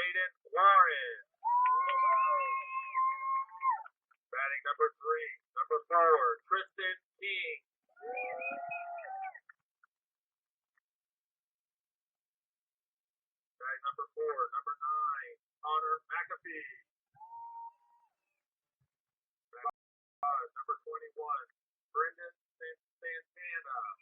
Warren. Batting number 3, number 4, Tristan King. Batting number 4, number 9, Connor McAfee. Batting number 21, Brendan Santana.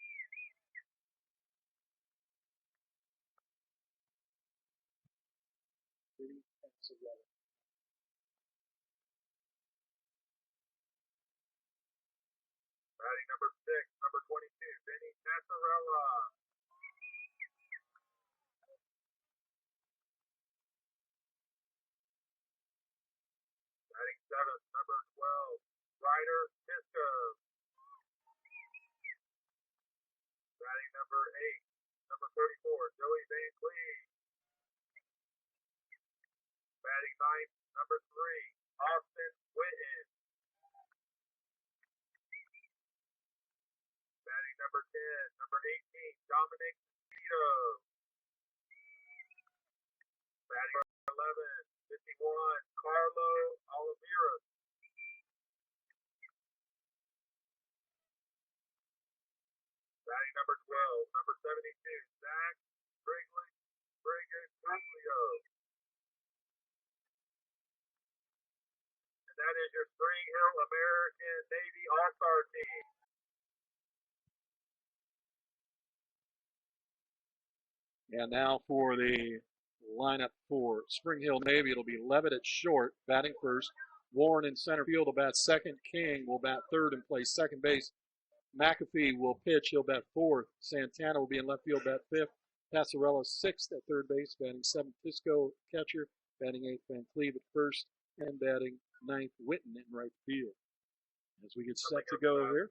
Batting number 6, number 22, Benny Passarella. Batting 7th, number 12, Ryder Tisco. Batting number 8, number 34, Joey Van Cleve. Batting 9th, number 3, Austin Witten. Batting number 10, number 18, Dominic Tito. Batting 11, 51, Carlo Oliveira. Batting number 12, number 72, Zach Briglio. And that is your Spring Hill American Navy All-Star team. And now for the lineup for Spring Hill Navy, it'll be Levitt at short, batting first. Warren in center field will bat second. King will bat third and play second base. McAfee will pitch. He'll bat fourth. Santana will be in left field, bat fifth. Passarella sixth at third base, batting seventh. Tisco catcher, batting eighth. Van Cleve at first, and batting ninth. Witten in right field. As we get set to go here.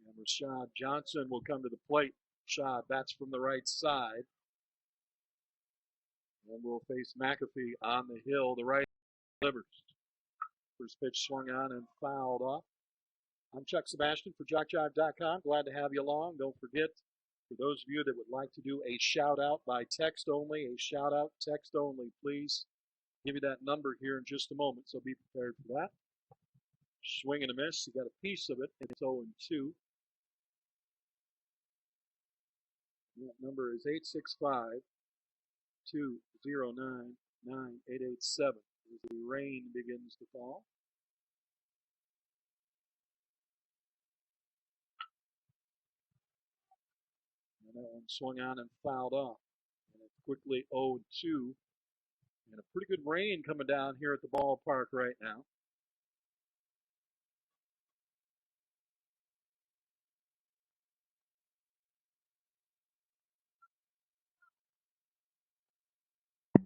And Rashad Johnson will come to the plate. Rashad bats from the right side. And we'll face McAfee on the hill. The right delivers. First pitch swung on and fouled off. I'm Chuck Sebastian for JockJive.com. Glad to have you along. Don't forget, for those of you that would like to do a shout-out by text only, a shout-out text only, please. Give you that number here in just a moment, so be prepared for that. Swing and a miss. You got a piece of it, and it's 0-2. That number is 865-209-9887 as the rain begins to fall. And that one swung on and fouled off. And it's quickly 0-2. And a pretty good rain coming down here at the ballpark right now.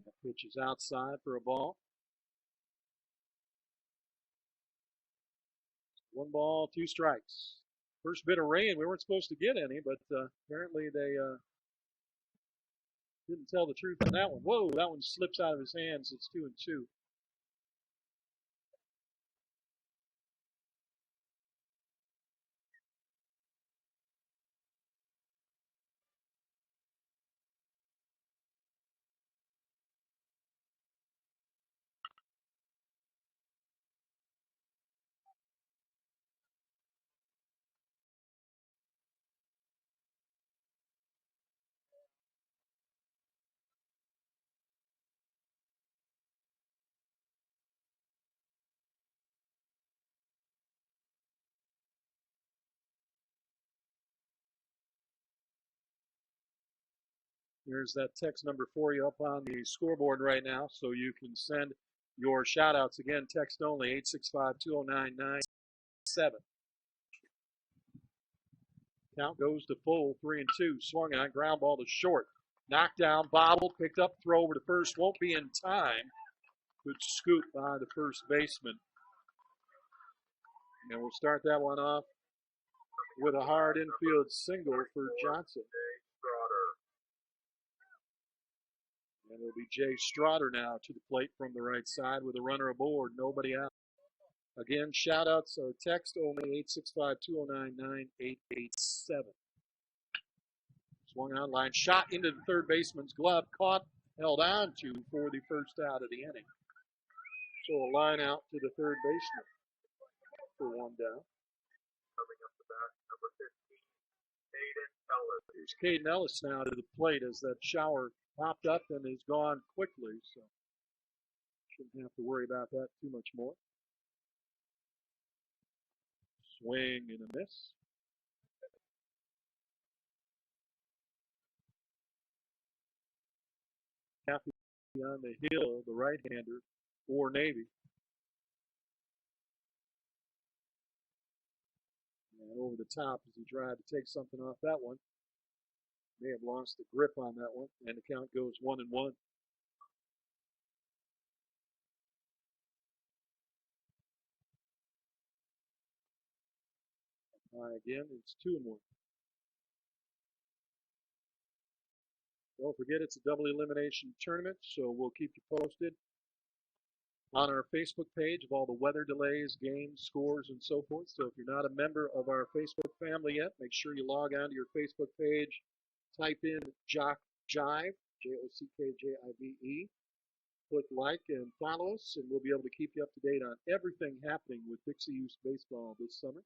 That pitch is outside for a ball. 1 ball, 2 strikes. First bit of rain, we weren't supposed to get any, but apparently they didn't tell the truth on that one. Whoa, that one slips out of his hands. It's 2-2. There's that text number for you up on the scoreboard right now, so you can send your shout-outs. Again, text only, 865-209-97. Count goes to full, 3-2. Swung on, ground ball to short. Knocked down, bobbled, picked up, throw over to first. Won't be in time. Good scoop by the first baseman. And we'll start that one off with a hard infield single for Johnson. And it'll be Jay Strotter now to the plate from the right side with a runner aboard, nobody out. Again, shout-outs are text only, 865-209-9887. Swung on line, shot into the third baseman's glove, caught, held on to for the first out of the inning. So a line out to the third baseman for one down. Coming up the bat, number 15, Caden Ellis. Here's Caden Ellis now to the plate as that shower popped up and is gone quickly. So shouldn't have to worry about that too much more. Swing and a miss. Happy on the hill, the right-hander for Navy. And over the top as he tried to take something off that one. May have lost the grip on that one, and the count goes 1-1. Again, it's 2-1. Don't forget it's a double elimination tournament, so we'll keep you posted on our Facebook page of all the weather delays, games, scores, and so forth. So if you're not a member of our Facebook family yet, make sure you log on to your Facebook page, type in JockJive, JockJive, click like and follow us, and we'll be able to keep you up to date on everything happening with Dixie Youth Baseball this summer.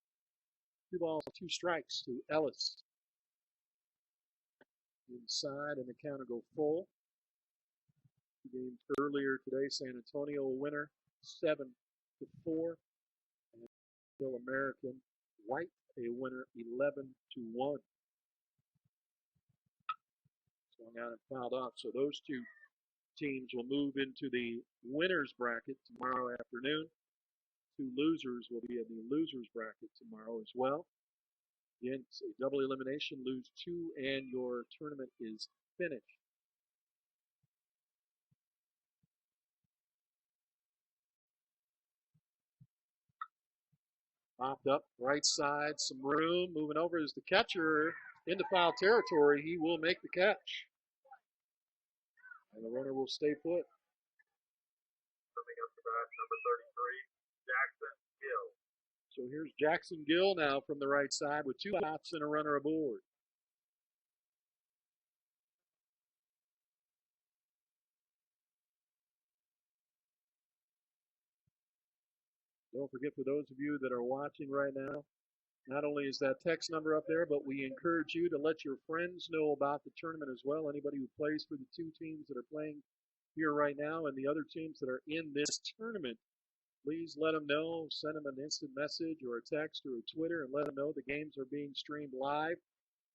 2 balls, 2 strikes to Ellis. Inside, and the counter go full. 2 games earlier today, San Antonio a winner, 7-4, and still American White a winner, 11-1. Swung out and fouled off. So those 2 teams will move into the winners bracket tomorrow afternoon. 2 losers will be in the losers bracket tomorrow as well. Again, it's a double elimination, lose 2, and your tournament is finished. Popped up, right side, some room. Moving over is the catcher into foul territory. He will make the catch. And the runner will stay put. Coming up to bat, number 33, Jackson Gill. So here's Jackson Gill now from the right side with 2 outs and a runner aboard. Don't forget, for those of you that are watching right now, not only is that text number up there, but we encourage you to let your friends know about the tournament as well. Anybody who plays for the 2 teams that are playing here right now and the other teams that are in this tournament, please let them know. Send them an instant message or a text or a Twitter and let them know the games are being streamed live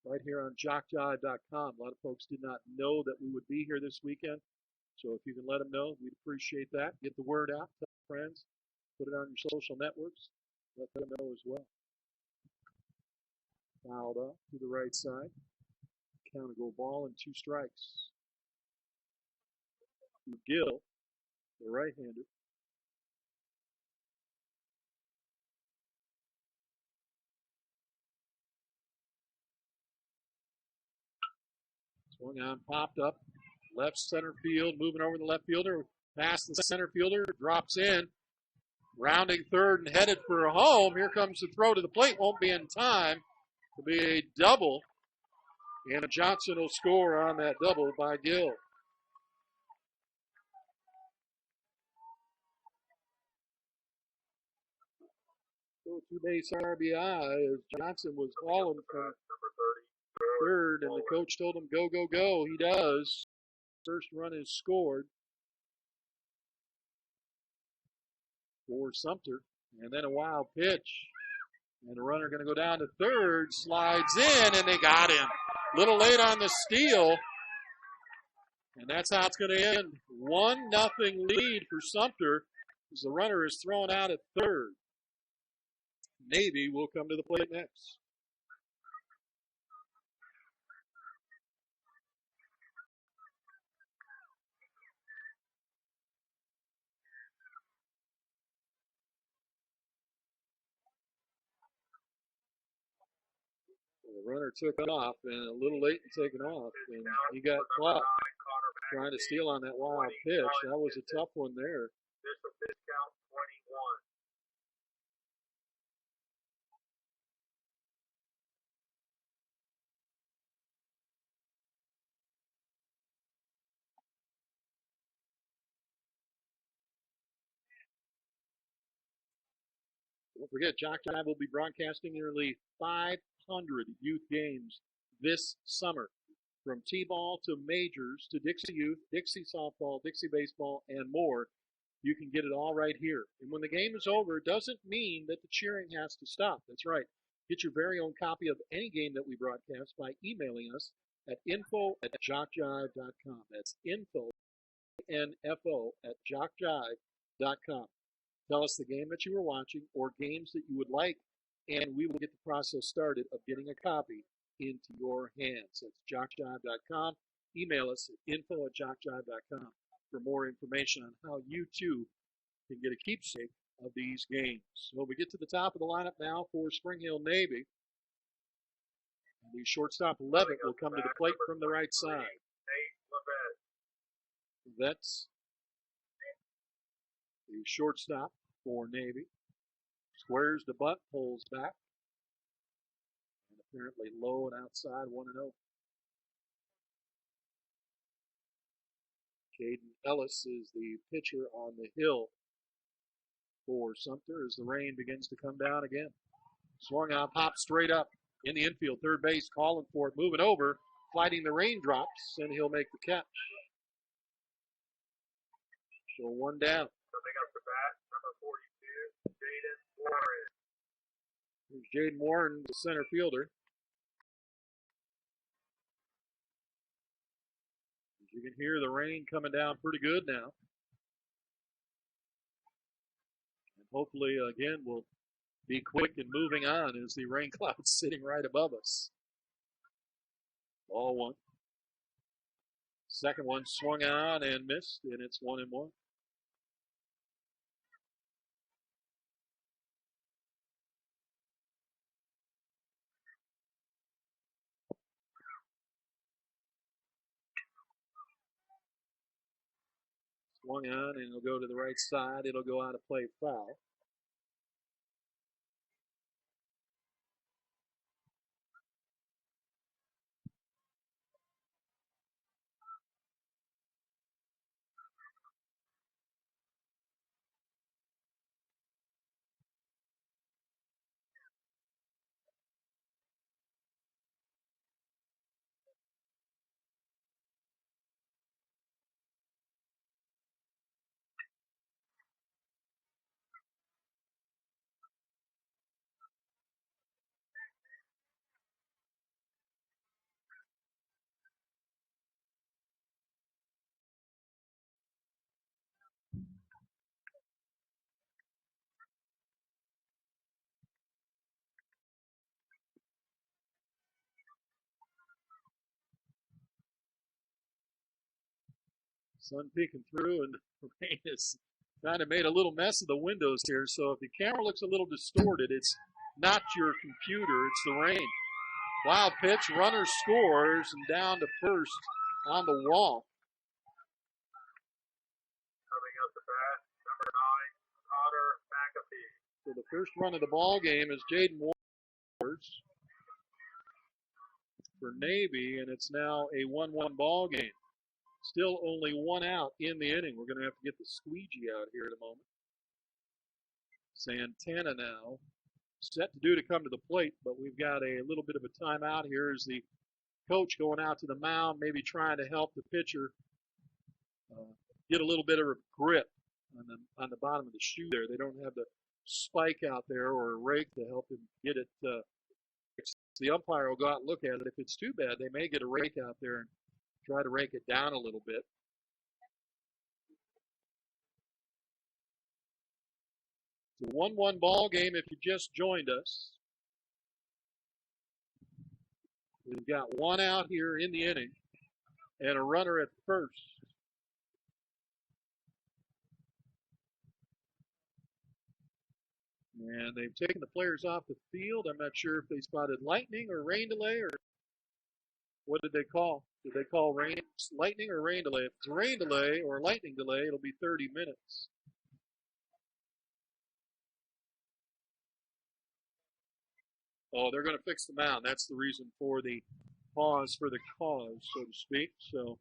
right here on JockJive.com. A lot of folks did not know that we would be here this weekend. So if you can let them know, we'd appreciate that. Get the word out, tell friends, put it on your social networks, let them know as well. Fouled up to the right side. Count a go ball and 2 strikes. To Gill, the right-hander. Swung on, popped up, left center field, moving over the left fielder, past the center fielder, drops in, rounding third and headed for home. Here comes the throw to the plate, won't be in time to be a double, and Johnson will score on that double by Gill. So 2-base RBI as Johnson was hauling from third, and the coach told him, go, go, go. He does. First run is scored for Sumter. And then a wild pitch. And the runner going to go down to third, slides in, and they got him. Little late on the steal. And that's how it's going to end. 1-0 lead for Sumter as the runner is thrown out at third. Navy will come to the plate next. The runner took off, and a little late in taking off, and he got caught trying to steal on that wild pitch. That was a tough one there. Don't forget, JockJive will be broadcasting nearly 500 youth games this summer, from T-ball to majors to Dixie Youth, Dixie Softball, Dixie Baseball, and more. You can get it all right here. And when the game is over, it doesn't mean that the cheering has to stop. That's right. Get your very own copy of any game that we broadcast by emailing us at info@jockjive.com. That's info@jockjive.com. Tell us the game that you were watching or games that you would like, and we will get the process started of getting a copy into your hands. That's jockjive.com. Email us at info@jockjive.com for more information on how you too can get a keepsake of these games. So we get to the top of the lineup now for Spring Hill Navy. The shortstop Levitt will come to the plate from the right side. That's the shortstop for Navy. Squares the butt, pulls back. And apparently low and outside, 1-0. Caden Ellis is the pitcher on the hill for Sumter as the rain begins to come down again. Swung on, popped straight up in the infield. Third base calling for it, moving over, fighting the raindrops, and he'll make the catch. So one down. Coming up to bat, number 42, Jaden Warren. Here's Jaden Warren, the center fielder. As you can hear the rain coming down pretty good now. And hopefully, again, we'll be quick in moving on as the rain cloud's sitting right above us. Ball one. Second one swung on and missed, and it's 1-1. Swung on, and it'll go to the right side. It'll go out of play foul. Sun peeking through, and the rain has kind of made a little mess of the windows here. So if the camera looks a little distorted, it's not your computer, it's the rain. Wild pitch, runner scores, and down to first on the wall. Coming up to bat, number 9, Connor McAfee. So the first run of the ball game is Jaden Warren for Navy, and it's now a 1-1 ball game. Still only one out in the inning. We're going to have to get the squeegee out here in a moment. Santana now set to come to the plate, but we've got a little bit of a timeout here as the coach going out to the mound, maybe trying to help the pitcher get a little bit of a grip on the bottom of the shoe there. They don't have the spike out there or a rake to help him get it. The umpire will go out and look at it. If it's too bad, they may get a rake out there and try to rake it down a little bit. It's a 1-1 ball game if you just joined us. We've got one out here in the inning and a runner at first. And they've taken the players off the field. I'm not sure if they spotted lightning or rain delay, or what did they call? Did they call lightning or rain delay? If it's rain delay or lightning delay, it'll be 30 minutes. Oh, they're going to fix the mound. That's the reason for the pause for the cause, so to speak. So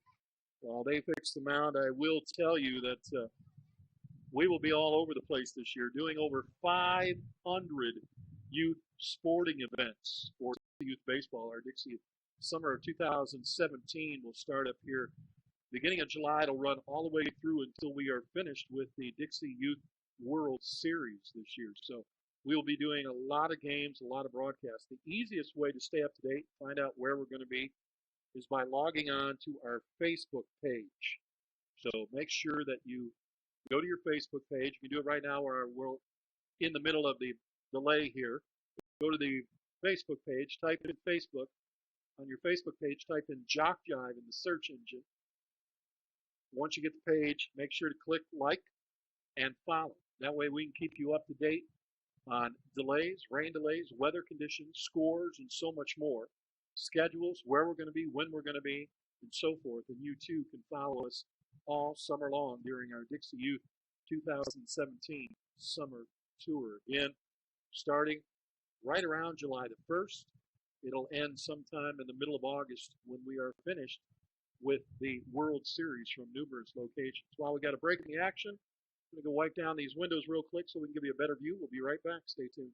while they fix the mound, I will tell you that we will be all over the place this year, doing over 500 youth sporting events for youth baseball. Our Dixie summer of 2017 will start up here beginning of July. It'll run all the way through until we are finished with the Dixie Youth World Series this year. So we will be doing a lot of games, a lot of broadcasts. The easiest way to stay up to date, find out where we're going to be, is by logging on to our Facebook page. So make sure that you go to your Facebook page. You can do it right now where we're in the middle of the delay here. Go to the Facebook page, type in Facebook. On your Facebook page, type in JockJive in the search engine. Once you get the page, make sure to click like and follow. That way we can keep you up to date on delays, rain delays, weather conditions, scores, and so much more. Schedules, where we're going to be, when we're going to be, and so forth. And you too can follow us all summer long during our Dixie Youth 2017 summer tour. Again, starting right around July the 1st. It'll end sometime in the middle of August when we are finished with the World Series from numerous locations. While we got a break in the action, I'm going to go wipe down these windows real quick so we can give you a better view. We'll be right back. Stay tuned.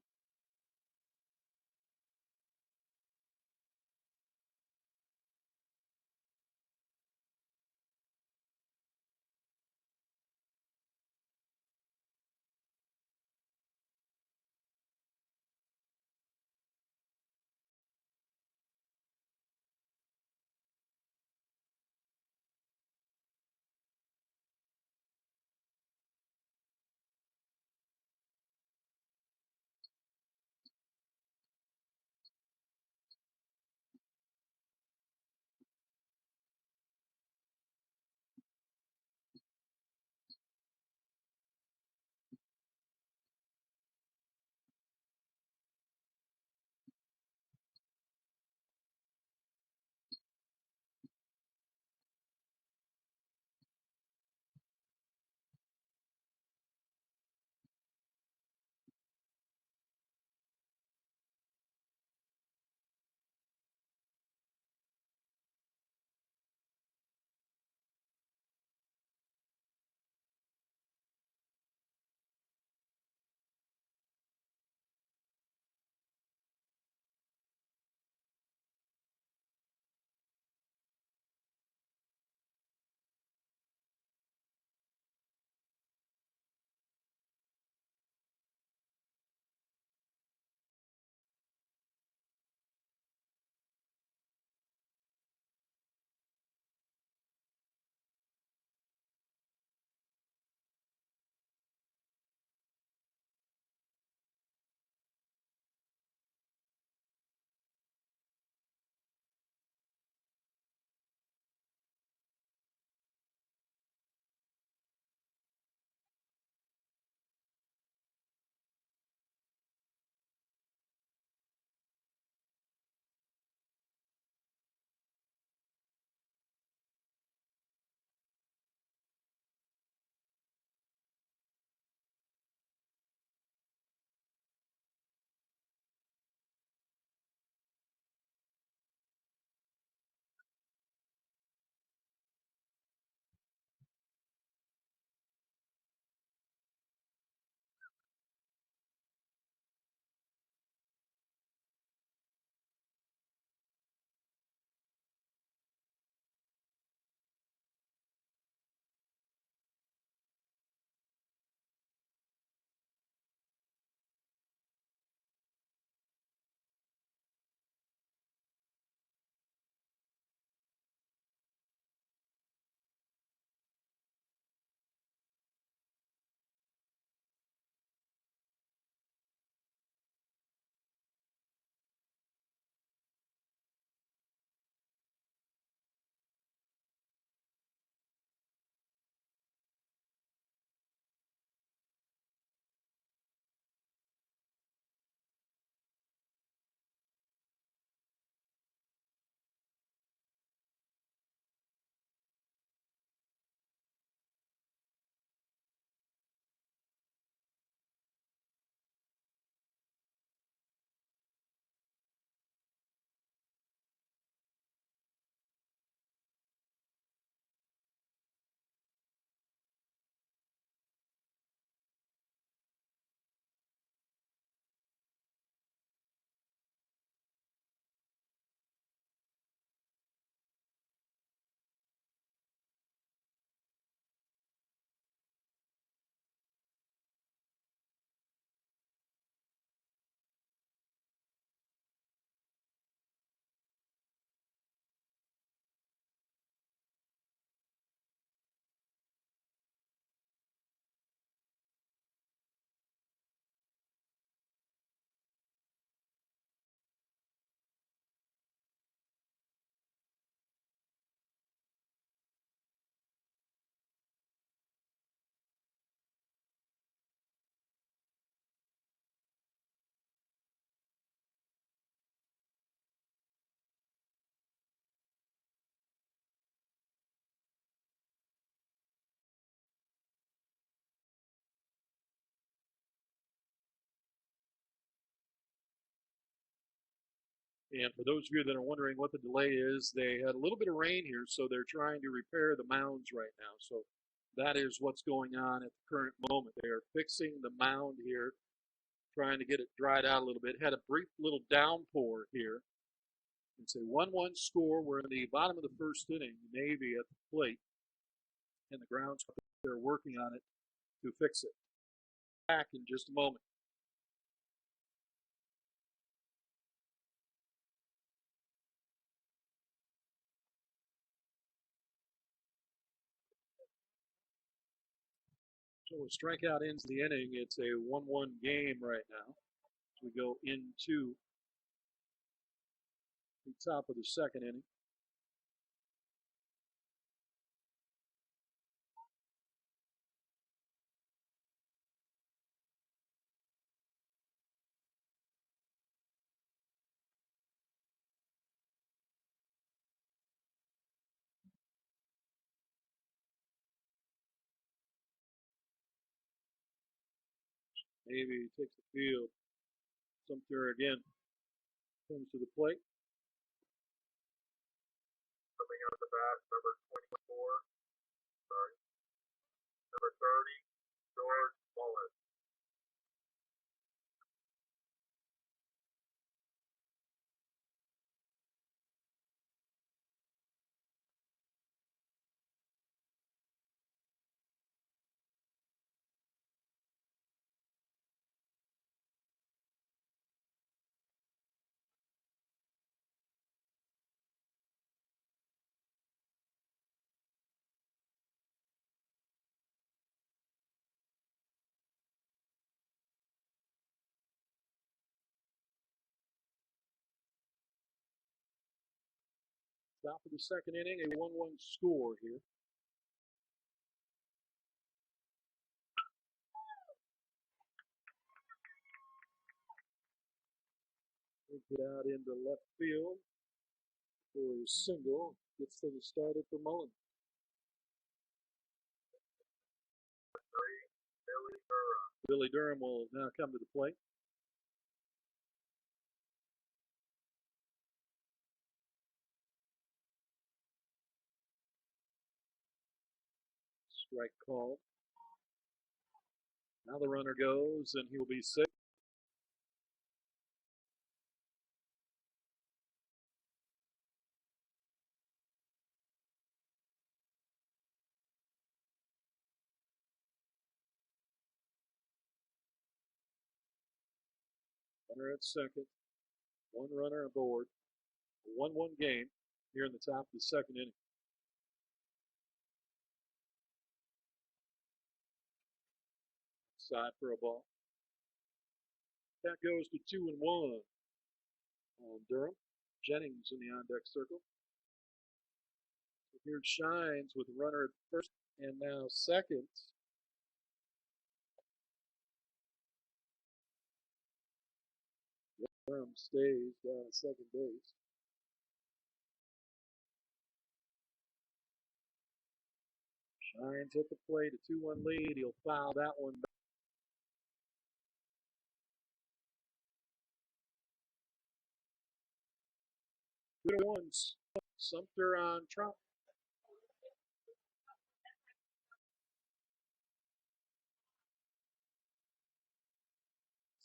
And for those of you that are wondering what the delay is, they had a little bit of rain here, so they're trying to repair the mounds right now. So that is what's going on at the current moment. They are fixing the mound here, trying to get it dried out a little bit. Had a brief little downpour here. It's a 1-1 score. We're in the bottom of the first inning. Navy at the plate, and the grounds they're working on it to fix it. Back in just a moment. So a strikeout ends the inning. It's a 1-1 game right now as we go into the top of the second inning. Navy takes the field. Sumter again comes to the plate. Coming out the bat, number 24. Sorry. Number 30, George Mullen. Top of the second inning, a 1-1 score here. Take it out into left field for a single. Gets things started for Mullen. 3, Billy Durham. Billy Durham will now come to the plate. Strike called. Now the runner goes, and he'll be safe. Runner at second. One runner aboard. A 1-1 game here in the top of the second inning. Side for a ball. That goes to 2-1 on Durham. Jennings in the on-deck circle. So here Shines with the runner at first and now second. Durham stays down at second base. Shines hit the plate, a 2-1 lead. He'll foul that one back. Two to ones. Sumter on Trump.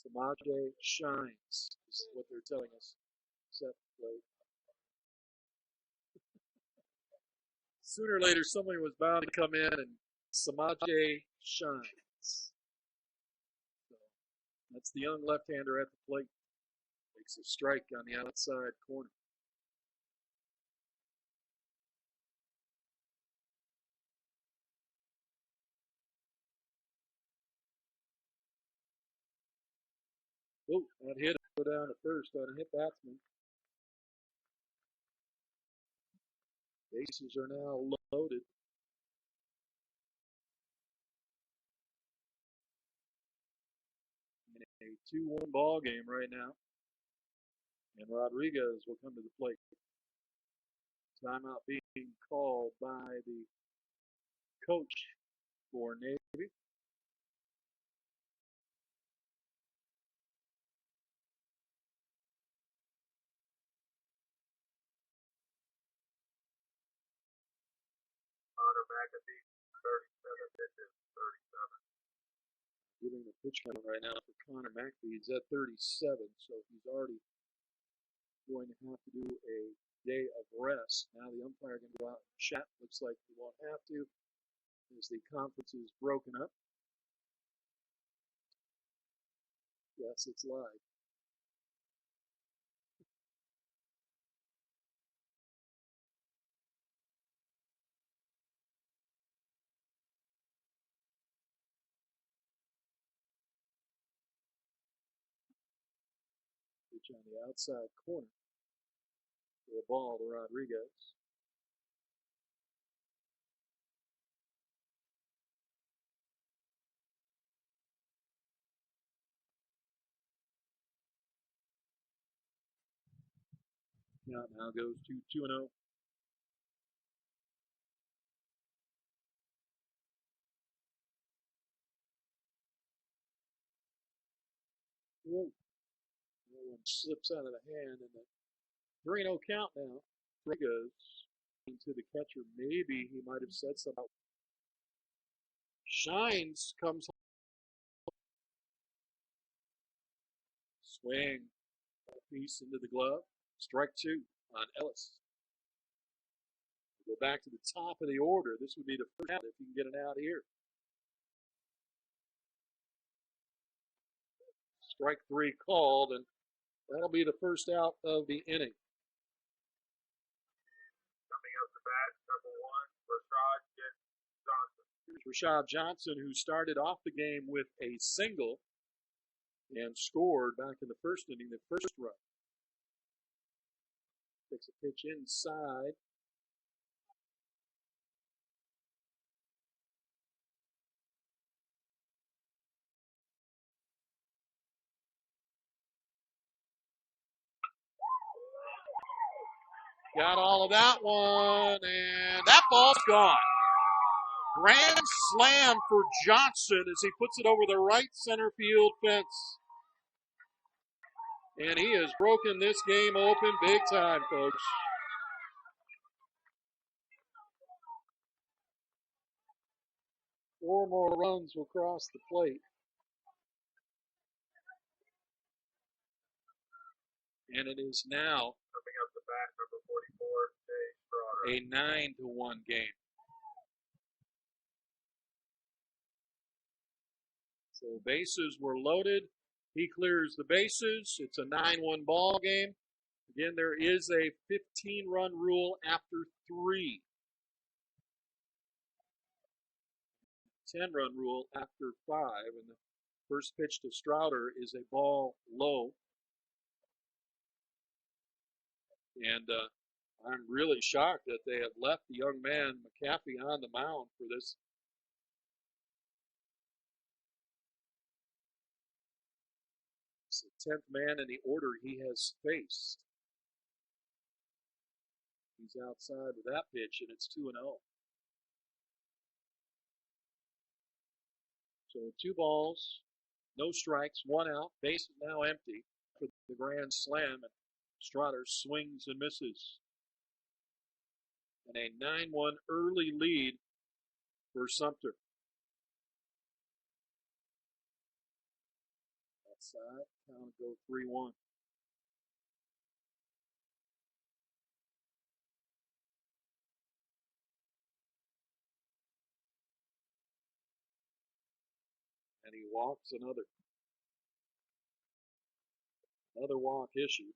Samaje shines is what they're telling us. Set plate. Sooner or later, somebody was bound to come in and Samaje shines. So that's the young left-hander at the plate. Makes a strike on the outside corner. Oh, that hit go down to first on a hit batsman. Bases are now loaded. In a 2-1 ball game right now. And Rodriguez will come to the plate. Timeout being called by the coach for Navy. McAfee, 37 pitches, 37. Giving the pitch count right now for Connor McAfee. He's at 37, so he's already going to have to do a day of rest. Now the umpire can go out and chat. Looks like he won't have to as the conference is broken up. Yes, it's live. Pitch on the outside corner for a ball to Rodriguez. Count now goes to 2-0. Whoa. That one slips out of the hand, and the 3-0 count now. Rodriguez to the catcher. Maybe he might have said something. Shines comes home. Swing. Piece into the glove. Strike 2 on Ellis. Go back to the top of the order. This would be the first out if you can get it out here. Strike 3 called, and that'll be the first out of the inning. Coming up to bat, number 1, Rashad Johnson, who started off the game with a single and scored back in the first inning, the first run. Takes a pitch inside. Got all of that one, and that ball's gone. Grand slam for Johnson as he puts it over the right center field fence. And he has broken this game open big time, folks. Four more runs will cross the plate. And it is now coming up to bat, number 44, Jay Straughter. A 9-1 game. So bases were loaded. He clears the bases. It's a 9-1 ball game. Again, there is a 15-run rule after 3. 10-run rule after 5. And the first pitch to Straughter is a ball low. And I'm really shocked that they have left the young man, McAfee, on the mound for this. It's the 10th man in the order he has faced. He's outside with that pitch, and it's 2-0. So 2 balls, no strikes, 1 out. Base is now empty for the grand slam, and Straughter swings and misses. And a 9-1 early lead for Sumter. Outside, count go 3-1. And he walks another walk issue.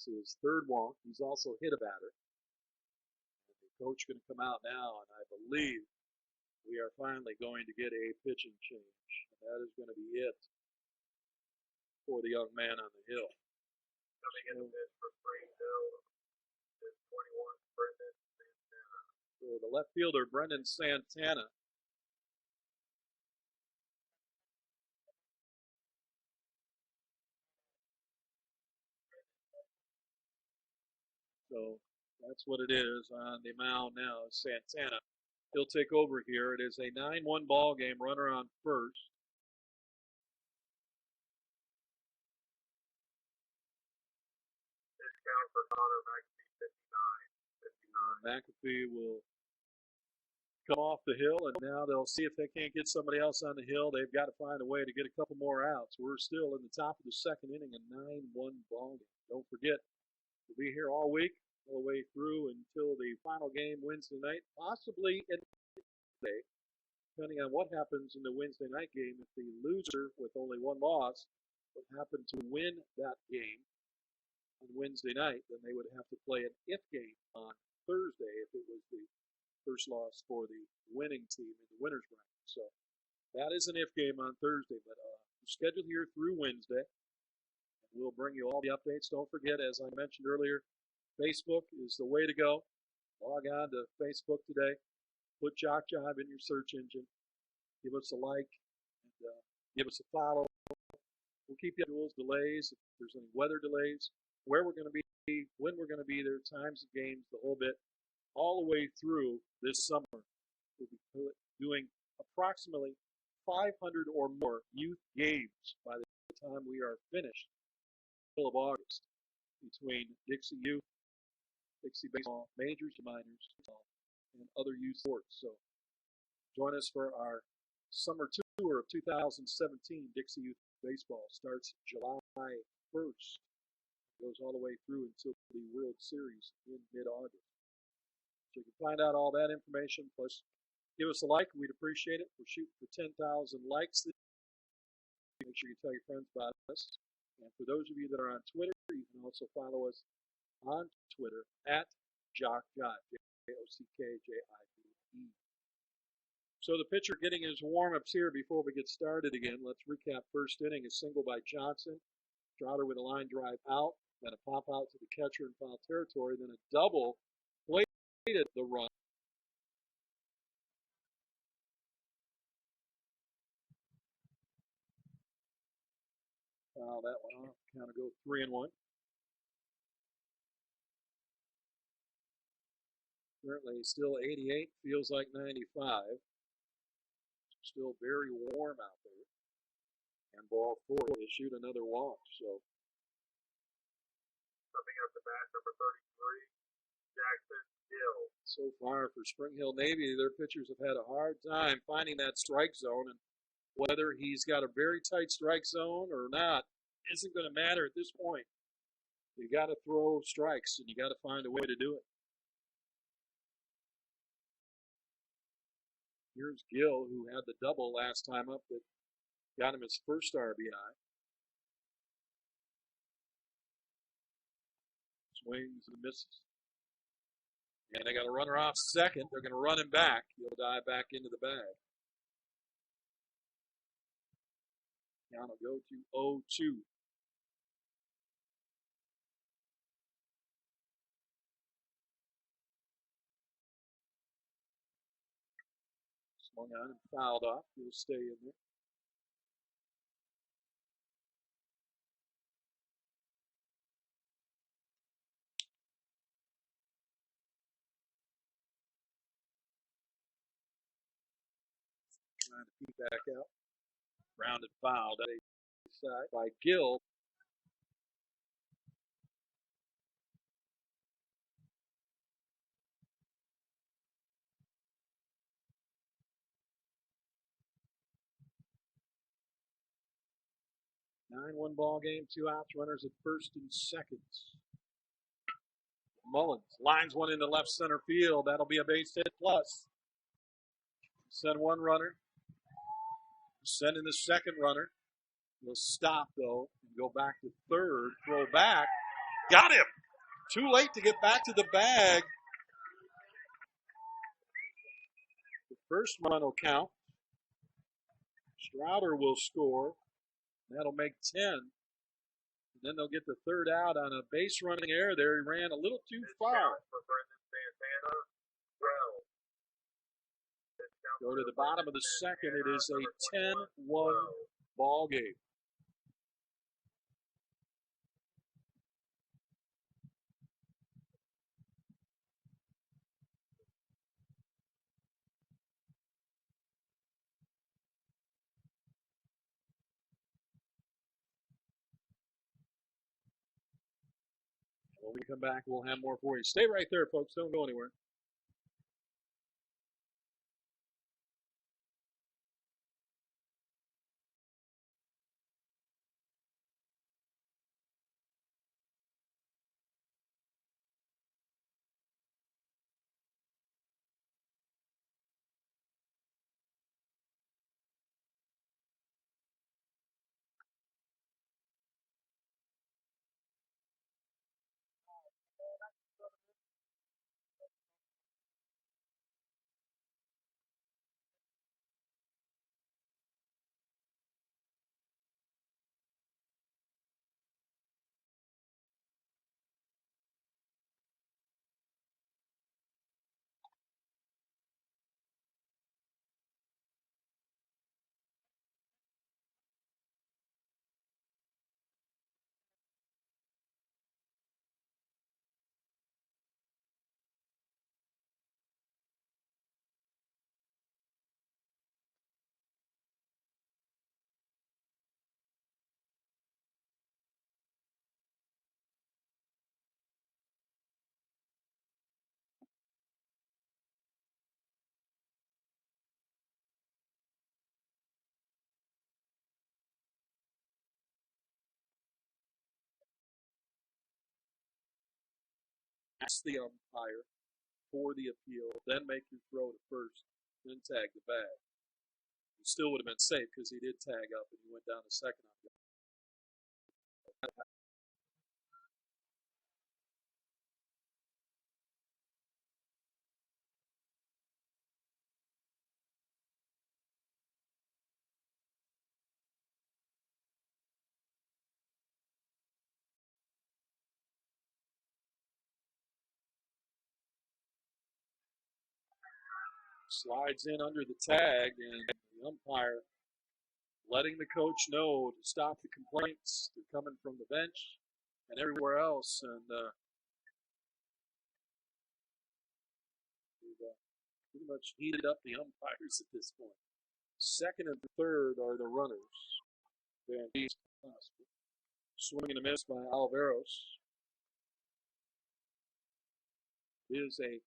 It's his 3rd walk. He's also hit a batter. And the coach going to come out now, and I believe we are finally going to get a pitching change. And that is going to be it for the young man on the hill. Coming in this for Springville is 21, Brendan Santana. So the left fielder, Brendan Santana. So that's what it is on the mound now, Santana. He'll take over here. It is a 9-1 ball game, runner on first. This count for Connor McAfee, McAfee will come off the hill, and now they'll see if they can't get somebody else on the hill. They've got to find a way to get a couple more outs. We're still in the top of the second inning, a 9-1 ball game. Don't forget, we'll be here all week, all the way through until the final game Wednesday night, possibly in Wednesday, depending on what happens in the Wednesday night game. If the loser with only one loss would happen to win that game on Wednesday night, then they would have to play an if game on Thursday if it was the first loss for the winning team in the winner's bracket. So that is an if game on Thursday, but we're scheduled here through Wednesday. And we'll bring you all the updates. Don't forget, as I mentioned earlier, Facebook is the way to go. Log on to Facebook today. Put JockJive in your search engine. Give us a like and give us a follow. We'll keep you on rules, delays, if there's any weather delays, where we're going to be, when we're going to be there, times of games, the whole bit. All the way through this summer, we'll be doing approximately 500 or more youth games by the time we are finished, middle of August, between Dixie Youth, Dixie Baseball, majors to minors, and other youth sports. So join us for our summer tour of 2017 Dixie Youth Baseball. Starts July 1st, goes all the way through until the World Series in mid-August. So you can find out all that information, plus give us a like. We'd appreciate it. We're shooting for 10,000 likes. Make sure you tell your friends about us. And for those of you that are on Twitter, you can also follow us on Twitter at JockJive, JockJive. So the pitcher getting his warm-ups here before we get started again. Let's recap first inning. A single by Johnson. Strouder with a line drive out. Then a pop out to the catcher in foul territory. Then a double plated the run. Foul that one off. Count to go 3-1. Currently still 88. Feels like 95. Still very warm out there. And ball 4 issued another walk. So Coming up the bat, number 33, Jackson Gill. So far for Spring Hill Navy, their pitchers have had a hard time finding that strike zone, and whether he's got a very tight strike zone or not isn't going to matter at this point. You got to throw strikes, and you got to find a way to do it. Here's Gill, who had the double last time up that got him his first RBI. Swings and misses. And they got a runner off second. They're going to run him back. He'll dive back into the bag. Count will go to 0-2. Swung on and fouled off. He'll stay in there. Trying to keep back out. Grounded fouled at a side by Gill. Nine 9-1 ball game, 2 outs, runners at first and second. Mullins lines one into left center field. That'll be a base hit plus. Send one runner. Send in the second runner. He'll stop, though, and go back to third. Throw back. Got him! Too late to get back to the bag. The first run will count. Strouder will score. That'll make 10. And then they'll get the third out on a base running error there. He ran a little too far. Go to the bottom of the second. It is a 10-1 ball game. When we come back, we'll have more for you. Stay right there, folks. Don't go anywhere. ask the umpire for the appeal, then make your throw to first, then tag the bag. He still would have been safe because he did tag up and he went down to second on the slides in under the tag, and the umpire letting the coach know to stop the complaints. They're coming from the bench and everywhere else, and we've pretty much heated up the umpires at this point. Second and third are the runners. Van Beest, swing and a miss by Oliveros. It is a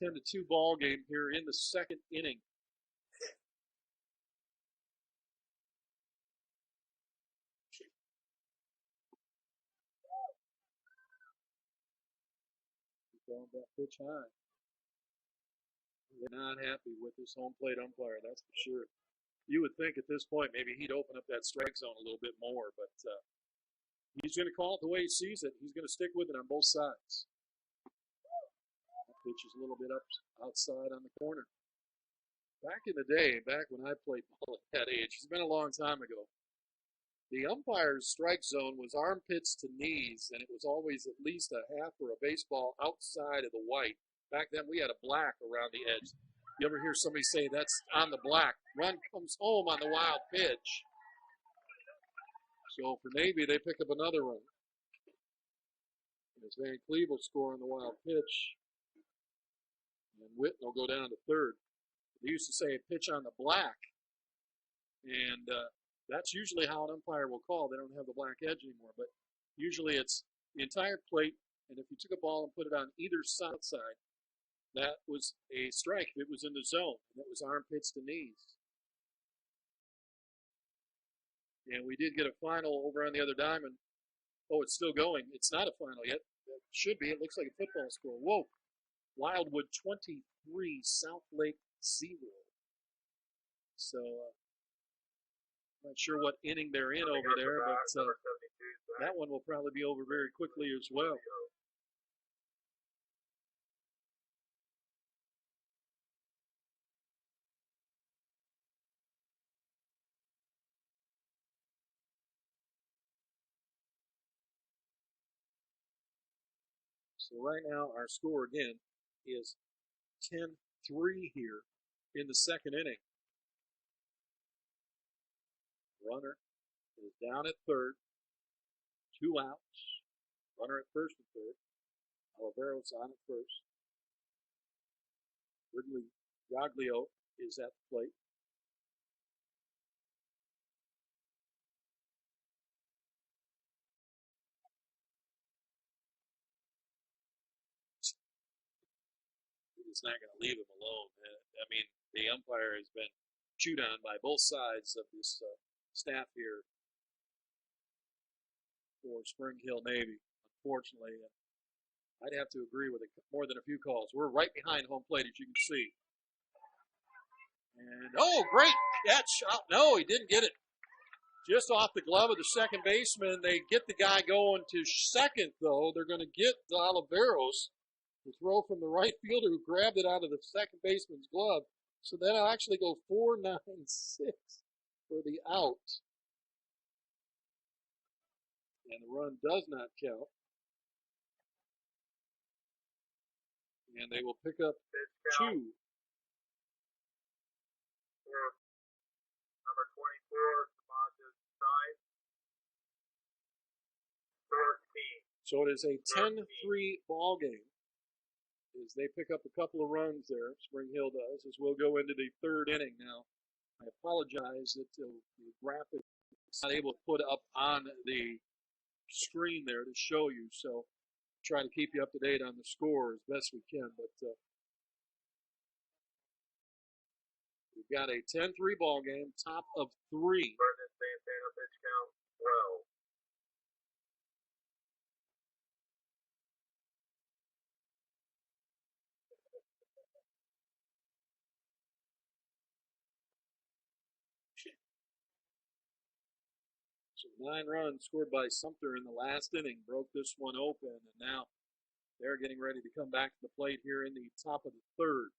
10-2 ball game here in the second inning. Going that pitch high. They're not happy with this home plate umpire, that's for sure. You would think at this point maybe he'd open up that strike zone a little bit more, but he's going to call it the way he sees it. He's going to stick with it on both sides. That pitch is a little bit up outside on the corner. Back in the day, back when I played ball at that age, it's been a long time ago, the umpire's strike zone was armpits to knees, and it was always at least a half or a baseball outside of the white. Back then, we had a black around the edge. You ever hear somebody say, that's on the black? Run comes home on the wild pitch. So for Navy, they pick up another run. As Van Cleve will score on the wild pitch, and Witten will go down to third. They used to say pitch on the black, and that's usually how an umpire will call. They don't have the black edge anymore, but usually it's the entire plate, and if you took a ball and put it on either side, that was a strike. It was in the zone, and it was armpits to knees. And we did get a final over on the other diamond. Oh, it's still going. It's not a final yet. It should be. It looks like a football score. Whoa. Wildwood 23, South Lake 0. So, not sure what inning they're in over there, but that one will probably be over very quickly as well. So right now our score again is 10-3 here in the second inning. Runner is down at third. 2 outs. Runner at first and third. Oliveros on at first. Ridley Gaglio is at the plate. He's not going to leave him alone. I mean, the umpire has been chewed on by both sides of this staff here for Spring Hill Navy, unfortunately. I'd have to agree with it more than a few calls. We're right behind home plate, as you can see. And, oh, great catch. No, he didn't get it. Just off the glove of the second baseman. They get the guy going to second, though. They're going to get the Oliveros to throw from the right fielder who grabbed it out of the second baseman's glove. So then I'll actually go 4-9-6 for the out. And the run does not count. And they will pick up 2. Number 24, Samaja's side. 14. So it is a 10-3 ball game as they pick up a couple of runs there. Spring Hill does, as we'll go into the third inning now. I apologize that the graphic is not able to put up on the screen there to show you, so try to keep you up to date on the score as best we can. But we've got a 10-3 ball game, top of 3. Vernon Santana pitch count 12. So 9 runs scored by Sumter in the last inning broke this one open, and now they're getting ready to come back to the plate here in the top of the third.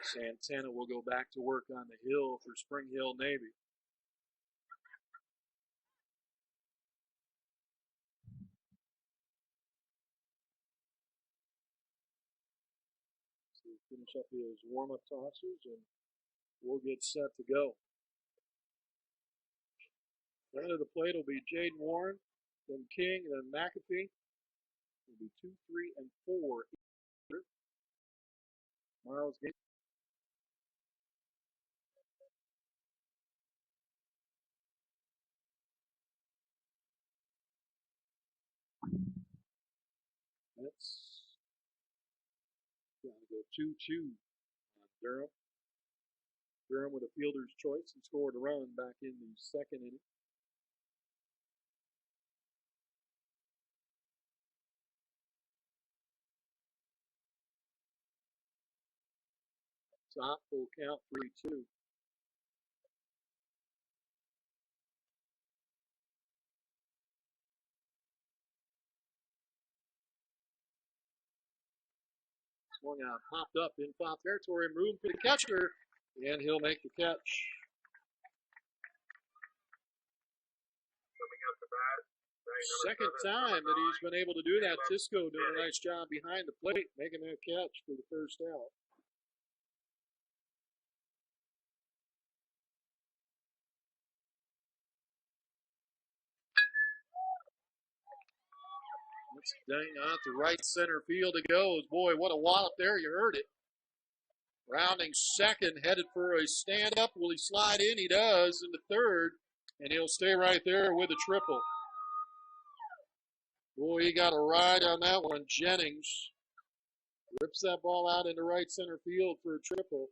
Santana will go back to work on the hill for Spring Hill Navy. So he'll finish up his warm-up tosses, and we'll get set to go. Front of the plate will be Jaden Warren, then King, then McAfee. It'll be 2, 3, and 4. Tomorrow's game. That's going to go 2-2 on Durham. Durham with a fielder's choice and scored a run back in the second inning. Top full count 3-2. Swung out, popped up in foul territory, room for the catcher, and he'll make the catch. Coming up the bat. Second time that he's been able to do that. Tisco doing a nice job behind the plate, making that catch for the first out. It's dang out to right center field it goes. Boy, what a wallop there. You heard it. Rounding second, headed for a stand-up. Will he slide in? He does into third, and he'll stay right there with a triple. Boy, he got a ride on that one. Jennings rips that ball out into right center field for a triple.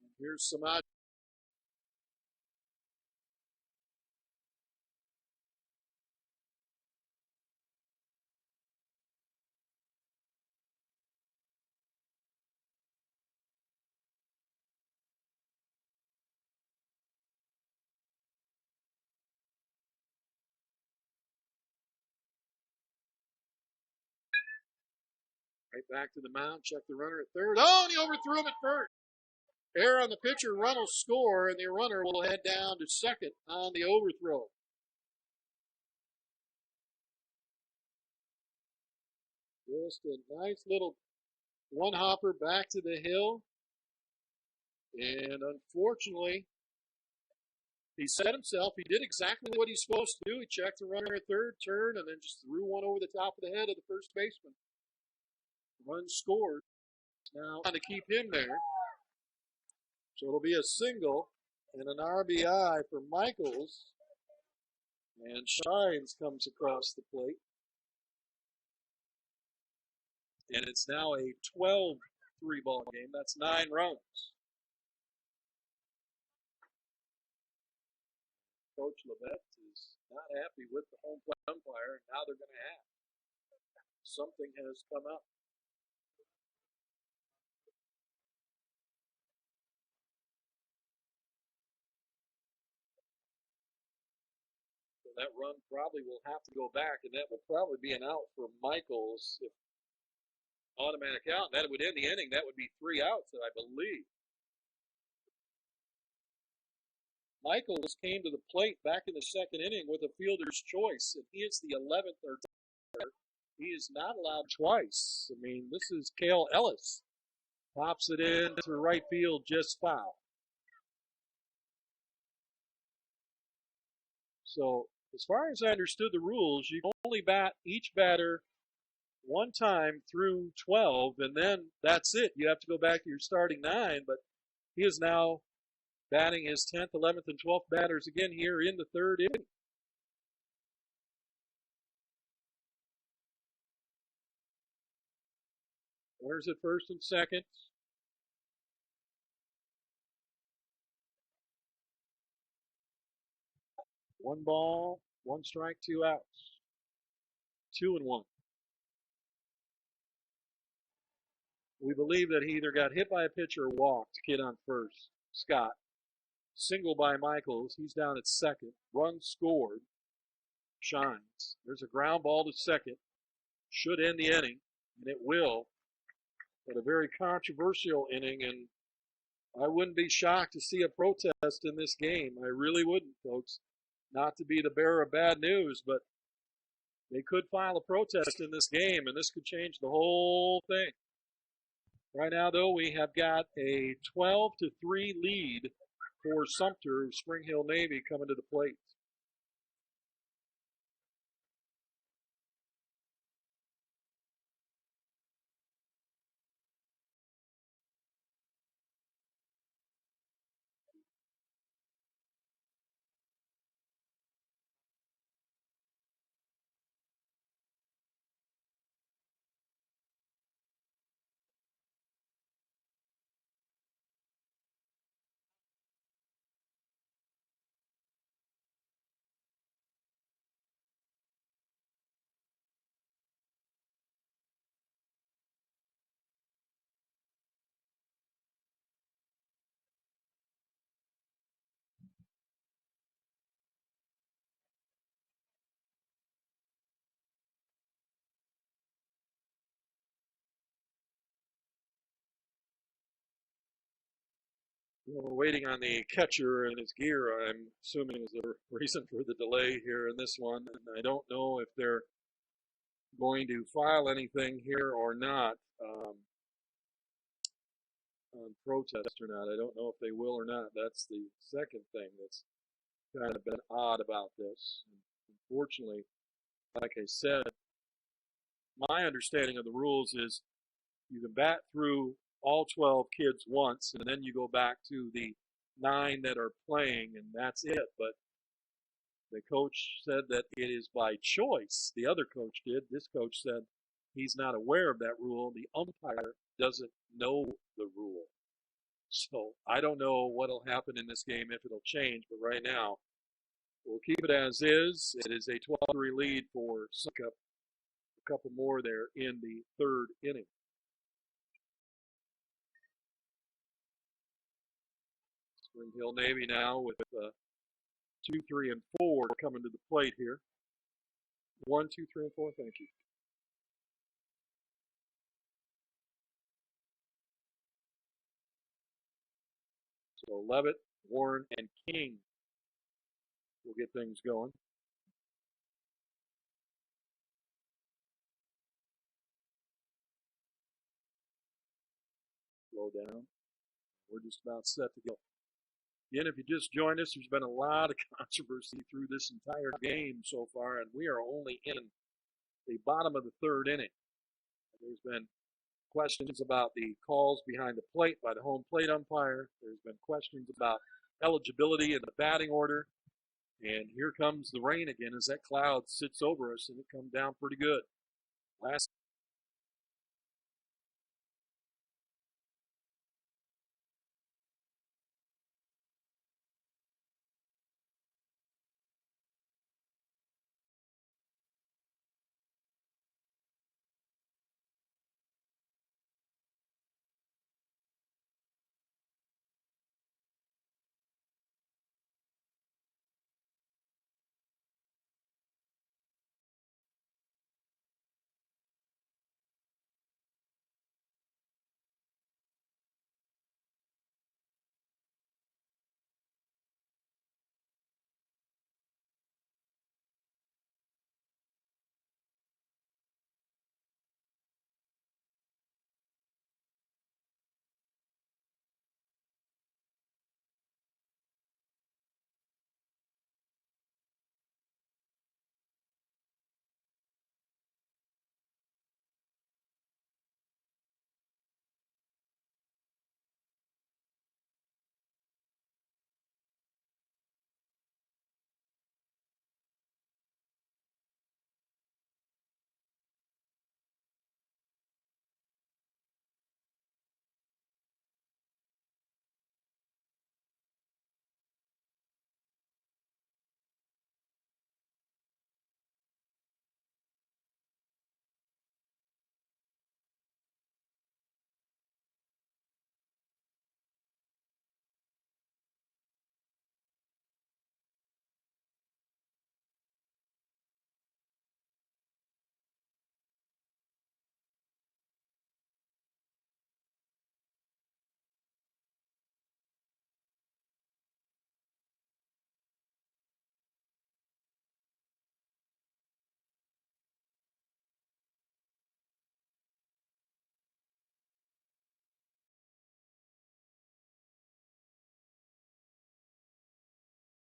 And here's Samad. Right back to the mound, check the runner at third. Oh, and he overthrew him at first. Error on the pitcher, run will score, and the runner will head down to second on the overthrow. Just a nice little one-hopper back to the hill. And unfortunately, he set himself. He did exactly what he's supposed to do. He checked the runner at third, turned, and then just threw one over the top of the head of the first baseman. Run scored. Now trying to keep him there. So it'll be a single and an RBI for Michaels. And Shines comes across the plate. And it's now a 12-3 ball game. That's 9 runs. Coach Levette is not happy with the home plate umpire, and now they're going to have. Something has come up. So that run probably will have to go back, and that will probably be an out for Michaels. If automatic out, that would end the inning. That would be 3 outs, I believe. Michaels came to the plate back in the second inning with a fielder's choice, and he is the 11th or 10th. He is not allowed twice. I mean, this is Cale Ellis. Pops it in to right field, just foul. So, as far as I understood the rules, you can only bat each batter one time through 12, and then that's it. You have to go back to your starting 9, but he is now batting his 10th, 11th, and 12th batters again here in the third inning. Runners at first and second. One ball, one strike, two outs. 2-1. We believe that he either got hit by a pitcher or walked. Kid on first. Scott. Single by Michaels. He's down at second. Run scored. Shines. There's a ground ball to second. Should end the inning, and it will. But a very controversial inning, and I wouldn't be shocked to see a protest in this game. I really wouldn't, folks. Not to be the bearer of bad news, but they could file a protest in this game, and this could change the whole thing. Right now, though, we have got a 12-3 lead for Sumter, Spring Hill Navy coming to the plate. We're waiting on the catcher and his gear, I'm assuming, is the reason for the delay here in this one. And I don't know if they're going to file anything here or not on protest or not. I don't know if they will or not. That's the second thing that's kind of been odd about this. And unfortunately, like I said, my understanding of the rules is you can bat through all 12 kids once, and then you go back to the 9 that are playing, and that's it. But the coach said that it is by choice. The other coach did. This coach said he's not aware of that rule. The umpire doesn't know the rule. So I don't know what will happen in this game, if it'll change. But right now, we'll keep it as is. It is a 12-3 lead for Sumter. A couple more there in the third inning. Spring Hill Navy now with 2, 3, and 4 coming to the plate here. 1, 2, 3, and 4. Thank you. So Levitt, Warren, and King will get things going. Slow down. We're just about set to go. Again, if you just joined us, there's been a lot of controversy through this entire game so far, and we are only in the bottom of the third inning. There's been questions about the calls behind the plate by the home plate umpire. There's been questions about eligibility in the batting order. And here comes the rain again as that cloud sits over us, and it comes down pretty good. Last